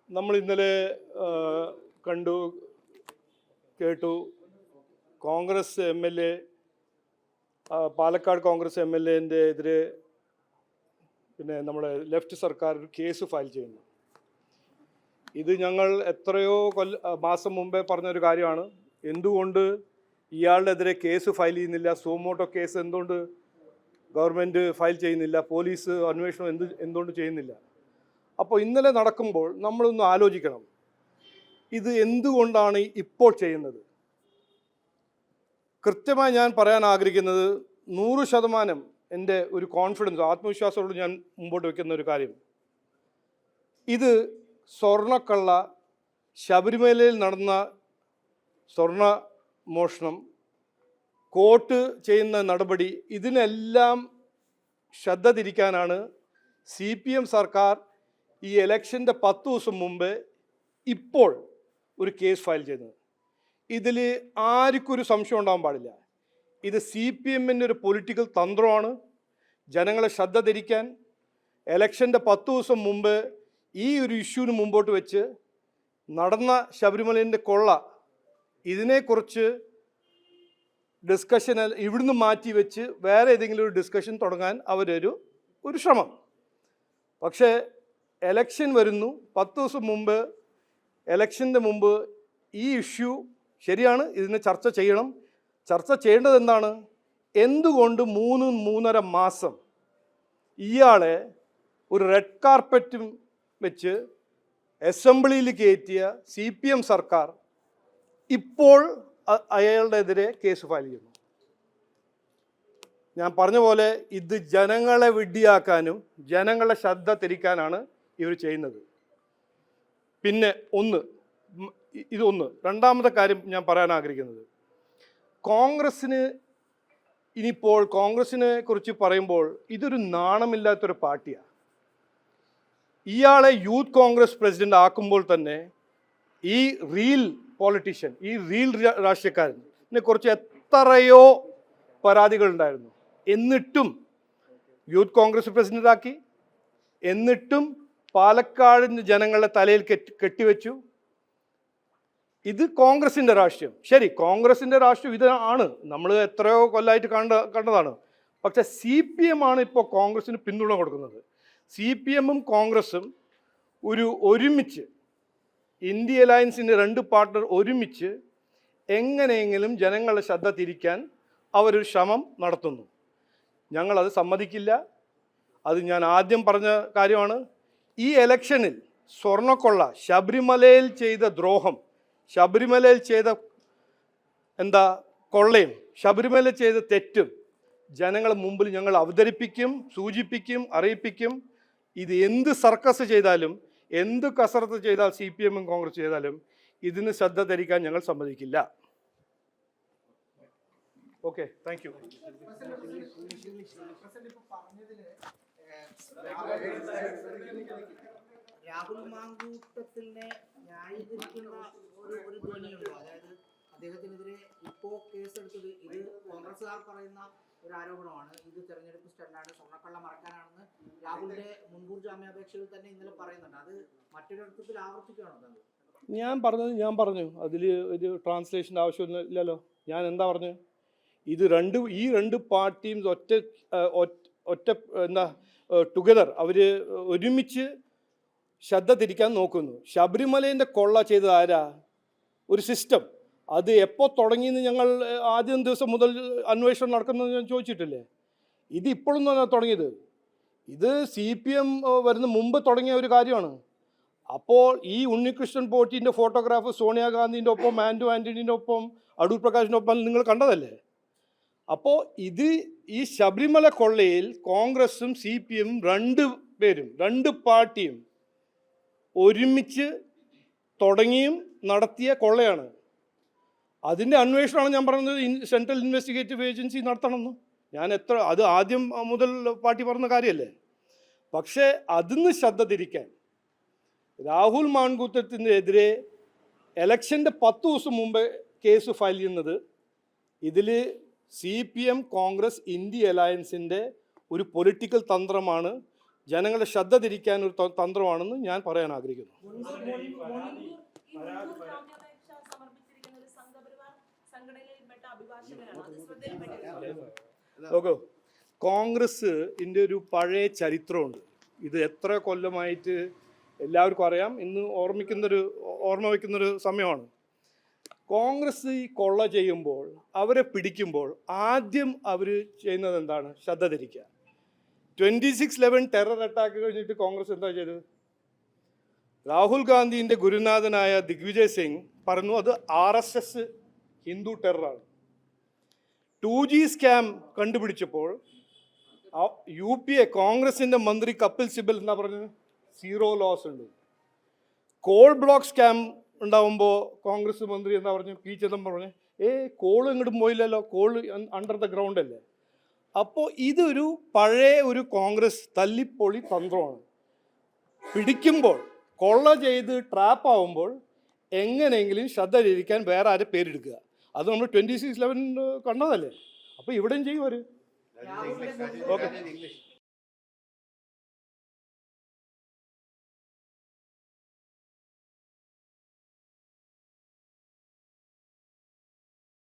നമ്മൾ ഇന്നലെ കണ്ടു കേട്ടു Congress M L A Palakkad Congress M L എന്റെ എതിരെ പിന്നെ നമ്മുടെ ലെഫ്റ്റ് സർക്കാർ ഒരു കേസ് ഫയൽ ചെയ്യുന്നു. ഇത് ഞങ്ങൾ എത്രയോ മാസം മുമ്പേ പറഞ്ഞൊരു കാര്യമാണ്. എന്തുകൊണ്ട് ഇയാളുടെ എതിരെ കേസ് ഫയൽ ചെയ്യുന്നില്ല? സൂമോട്ടോ കേസ് എന്തുകൊണ്ട് ഗവൺമെൻറ് ഫയൽ ചെയ്യുന്നില്ല? പോലീസ് അന്വേഷണം എന്തുകൊണ്ട് ചെയ്യുന്നില്ല? അപ്പോൾ ഇന്നലെ നടക്കുമ്പോൾ നമ്മളൊന്ന് ആലോചിക്കണം, ഇത് എന്തുകൊണ്ടാണ് ഇപ്പോൾ ചെയ്യുന്നത്? കൃത്യമായി ഞാൻ പറയാൻ ആഗ്രഹിക്കുന്നത് 100% എൻ്റെ ഒരു കോൺഫിഡൻസ്, ആത്മവിശ്വാസത്തോട് ഞാൻ മുമ്പോട്ട് വയ്ക്കുന്ന ഒരു കാര്യം, ഇത് സ്വർണ്ണക്കള്ള, ശബരിമലയിൽ നടന്ന സ്വർണ്ണ മോഷണം, കോട്ട് ചെയ്യുന്ന നടപടി, ഇതിനെല്ലാം ശ്രദ്ധ തിരിക്കാനാണ് CPM സർക്കാർ ഈ ഇലക്ഷൻ്റെ 10 ദിവസം മുമ്പ് ഇപ്പോൾ ഒരു കേസ് ഫയൽ ചെയ്തത്. ഇതിൽ ആർക്കും ഒരു സംശയം ഉണ്ടാകാൻ പാടില്ല. ഇത് CPMൻ്റെ ഒരു പൊളിറ്റിക്കൽ തന്ത്രമാണ്. ജനങ്ങളെ ശ്രദ്ധ തിരിക്കാൻ ഇലക്ഷൻ്റെ 10 ദിവസം മുമ്പ് ഈ ഒരു ഇഷ്യൂവിന് മുമ്പോട്ട് വെച്ച് നടന്ന ശബരിമലേൻ്റെ കൊള്ള, ഇതിനെക്കുറിച്ച് ഡിസ്കഷൻ ഇവിടുന്ന് മാറ്റി വെച്ച് വേറെ ഏതെങ്കിലും ഒരു ഡിസ്കഷൻ തുടങ്ങാൻ ഒരു ശ്രമം. പക്ഷേ എലക്ഷൻ വരുന്നു, 10 ദിവസം മുമ്പ്, എലക്ഷൻ്റെ മുമ്പ് ഈ ഇഷ്യൂ ശരിയാണ്, ഇതിനെ ചർച്ച ചെയ്യണം. ചർച്ച ചെയ്യേണ്ടത് എന്താണ്? എന്തുകൊണ്ട് 3.5 മാസം ഇയാളെ ഒരു റെഡ് കാർപ്പറ്റും വെച്ച് അസംബ്ലിയിൽ കയറ്റിയ CPM സർക്കാർ ഇപ്പോൾ അയാളുടെ എതിരെ കേസ് ഫയൽ ചെയ്യുന്നു? ഞാൻ പറഞ്ഞ പോലെ ഇത് ജനങ്ങളെ വിഡ്ഢിയാക്കാനും ജനങ്ങളെ ശ്രദ്ധ തിരിക്കാനാണ് ഇവർ ചെയ്യുന്നത്. പിന്നെ ഇതൊന്ന്. രണ്ടാമത്തെ കാര്യം ഞാൻ പറയാൻ ആഗ്രഹിക്കുന്നത്, കോൺഗ്രസിനെ കുറിച്ച് പറയുമ്പോൾ ഇതൊരു നാണമില്ലാത്തൊരു പാർട്ടിയാണ്. ഇയാളെ യൂത്ത് കോൺഗ്രസ് പ്രസിഡന്റ് ആക്കുമ്പോൾ തന്നെ ഈ റീൽ പൊളിറ്റീഷ്യൻ, ഈ റീൽ രാഷ്ട്രീയക്കാരനെ കുറിച്ച് എത്രയോ പരാതികളുണ്ടായിരുന്നു. എന്നിട്ടും യൂത്ത് കോൺഗ്രസ് പ്രസിഡന്റാക്കി, എന്നിട്ടും പാലക്കാടിൻ്റെ ജനങ്ങളുടെ തലയിൽ കെട്ടിവെച്ചു. ഇത് കോൺഗ്രസിൻ്റെ രാഷ്ട്രീയം. ശരി, കോൺഗ്രസിൻ്റെ രാഷ്ട്രീയം ഇതാണ്, നമ്മൾ എത്രയോ കൊല്ലമായിട്ട് കണ്ടതാണ്. പക്ഷെ CPM ആണ് ഇപ്പോൾ കോൺഗ്രസിന് പിന്തുണ കൊടുക്കുന്നത്. CPMഉം കോൺഗ്രസും ഒരുമിച്ച്, ഇന്ത്യ അലയൻസിൻ്റെ 2 പാർട്ട്ണർ ഒരുമിച്ച് എങ്ങനെയെങ്കിലും ജനങ്ങളുടെ ശ്രദ്ധ തിരിക്കാൻ അവരൊരു ശ്രമം നടത്തുന്നു. ഞങ്ങളത് സമ്മതിക്കില്ല. അത് ഞാൻ ആദ്യം പറഞ്ഞ കാര്യമാണ്. ഈ ഇലക്ഷനിൽ സ്വർണ്ണക്കൊള്ള, ശബരിമലയിൽ ചെയ്ത ദ്രോഹം, ശബരിമലയിൽ ചെയ്ത കൊള്ളയും, ശബരിമലയിൽ ചെയ്ത തെറ്റും ജനങ്ങളുടെ മുമ്പിൽ ഞങ്ങൾ അവതരിപ്പിക്കും, സൂചിപ്പിക്കും, അറിയിപ്പിക്കും. ഇത് എന്ത് സർക്കസ് ചെയ്താലും, എന്ത് കസരത്ത് ചെയ്താൽ CPMഉം കോൺഗ്രസ് ചെയ്താലും ഇതിന് ശ്രദ്ധ തിരിക്കാൻ ഞങ്ങൾ സമ്മതിക്കില്ല. Okay, thank you. രാഹുൽ മാങ്കൂട്ടത്തിനെ ന്യായീകരിക്കുന്ന ഒരു ധ്വനിയുണ്ടോ? അതായത് അദ്ദേഹത്തിനെതിരെ ഇപ്പോ കേസെടുത്തത് ഇത് കോൺഗ്രസുകാർ പറയുന്ന ഒരു ആരോപണമാണ്. ഇത് തെരഞ്ഞെടുപ്പ് സ്റ്റണ്ടാണ്, സ്വർണ്ണക്കള്ള മറക്കാനാണെന്ന് രാഹുലിന്റെ മുൻകൂർ ജാമ്യാപേക്ഷയിൽ തന്നെ ഇന്നലെ പറയുന്നുണ്ട്. അത് മറ്റൊരർത്ഥത്തിൽ ആവർത്തിക്കുകയാണോ? ഞാൻ പറഞ്ഞു അതിൽ ഒരു ട്രാൻസ്ലേഷൻ ആവശ്യമില്ലല്ലോ. ഞാൻ എന്താ പറഞ്ഞു? ഇത് ഈ രണ്ട് പാർട്ടിയും ഒറ്റ ടുഗദർ അവർ ഒരുമിച്ച് ശ്രദ്ധ തിരിക്കാൻ നോക്കുന്നു. ശബരിമലേൻ്റെ കൊള്ള ചെയ്തത് ആരാ? ഒരു സിസ്റ്റം. അത് എപ്പോൾ തുടങ്ങിയെന്ന് ഞങ്ങൾ ആദ്യം ദിവസം മുതൽ അന്വേഷണം നടക്കുന്നത് ഞാൻ ചോദിച്ചിട്ടില്ലേ? ഇത് ഇപ്പോഴൊന്നും തുടങ്ങിയത്. ഇത് CPM വരുന്ന മുമ്പ് തുടങ്ങിയ ഒരു കാര്യമാണ്. അപ്പോൾ ഈ ഉണ്ണികൃഷ്ണൻ പോറ്റീൻ്റെ ഫോട്ടോഗ്രാഫ് സോണിയാഗാന്ധിൻ്റെ ഒപ്പം, ആൻഡോ ആൻ്റണീൻ്റെ ഒപ്പം, അടൂർ പ്രകാശിൻ്റെ ഒപ്പം നിങ്ങൾ കണ്ടതല്ലേ? അപ്പോൾ ഈ ശബരിമല കൊള്ളയിൽ കോൺഗ്രസും CPMഉം 2 പാർട്ടിയും ഒരുമിച്ച് തുടങ്ങിയും നടത്തിയ കൊള്ളയാണ്. അതിൻ്റെ അന്വേഷണമാണ് ഞാൻ പറഞ്ഞത് സെൻട്രൽ ഇൻവെസ്റ്റിഗേറ്റീവ് ഏജൻസി നടത്തണമെന്ന്. അത് ആദ്യം മുതൽ പാർട്ടി പറഞ്ഞ കാര്യമല്ലേ? പക്ഷേ അതിന് ശ്രദ്ധ തിരിക്കാൻ രാഹുൽ മാങ്കൂട്ടത്തിനെതിരെ ഇലക്ഷൻ്റെ 10 ദിവസം മുമ്പ് കേസ് ഫയൽ ചെയ്യുന്നത്, ഇതിൽ CPM കോൺഗ്രസ് ഇന്ത്യ അലയൻസിൻ്റെ ഒരു പൊളിറ്റിക്കൽ തന്ത്രമാണ്. ജനങ്ങളുടെ ശ്രദ്ധ തിരിക്കാൻ ഒരു തന്ത്രമാണെന്ന് ഞാൻ പറയാൻ ആഗ്രഹിക്കുന്നു. നോക്കൂ, കോൺഗ്രസിൻ്റെ ഒരു പഴയ ചരിത്രമുണ്ട്. ഇത് എത്ര കൊല്ലമായിട്ട് എല്ലാവർക്കും അറിയാം. ഇന്ന് ഓർമ്മ വയ്ക്കുന്നൊരു സമയമാണ്. കോൺഗ്രസ് ഈ കൊള്ള ചെയ്യുമ്പോൾ, അവരെ പിടിക്കുമ്പോൾ ആദ്യം അവർ ചെയ്യുന്നത് എന്താണ്? ശ്രദ്ധ തിരിക്കുക. 26/11 ടെറർ അറ്റാക്ക് കഴിഞ്ഞിട്ട് കോൺഗ്രസ് എന്താ ചെയ്തത്? രാഹുൽ ഗാന്ധിൻ്റെ ഗുരുനാഥനായ ദിഗ്വിജയ് സിംഗ് പറഞ്ഞു അത് RSS ഹിന്ദു ടെററാണ്. 2G സ്കാം കണ്ടുപിടിച്ചപ്പോൾ UPA കോൺഗ്രസിൻ്റെ മന്ത്രി കപിൽ സിബൽ എന്താ പറഞ്ഞത്? 0 ലോസ് ഉണ്ട്. കോൾ ബ്ലോക്ക് സ്കാം ഉണ്ടാവുമ്പോൾ കോൺഗ്രസ് മന്ത്രി എന്താ പറഞ്ഞു? P ചിദംബരം പറഞ്ഞു കോൾ ഇങ്ങോട്ടും പോയില്ലല്ലോ, കോൾ അണ്ടർ ദ ഗ്രൗണ്ട് അല്ലേ. അപ്പോൾ ഇതൊരു പഴയ ഒരു കോൺഗ്രസ് തല്ലിപ്പൊളി തന്ത്രമാണ്. പിടിക്കുമ്പോൾ, കൊള്ള ചെയ്ത് ട്രാപ്പ് ആവുമ്പോൾ എങ്ങനെയെങ്കിലും ശ്രദ്ധ തിരിക്കാൻ വേറെ ആരെ പേരെടുക്കുക. അത് നമ്മൾ 26/11 കണ്ടതല്ലേ. അപ്പോൾ ഇവിടെയും ചെയ്യും അവർ. ഓക്കെ.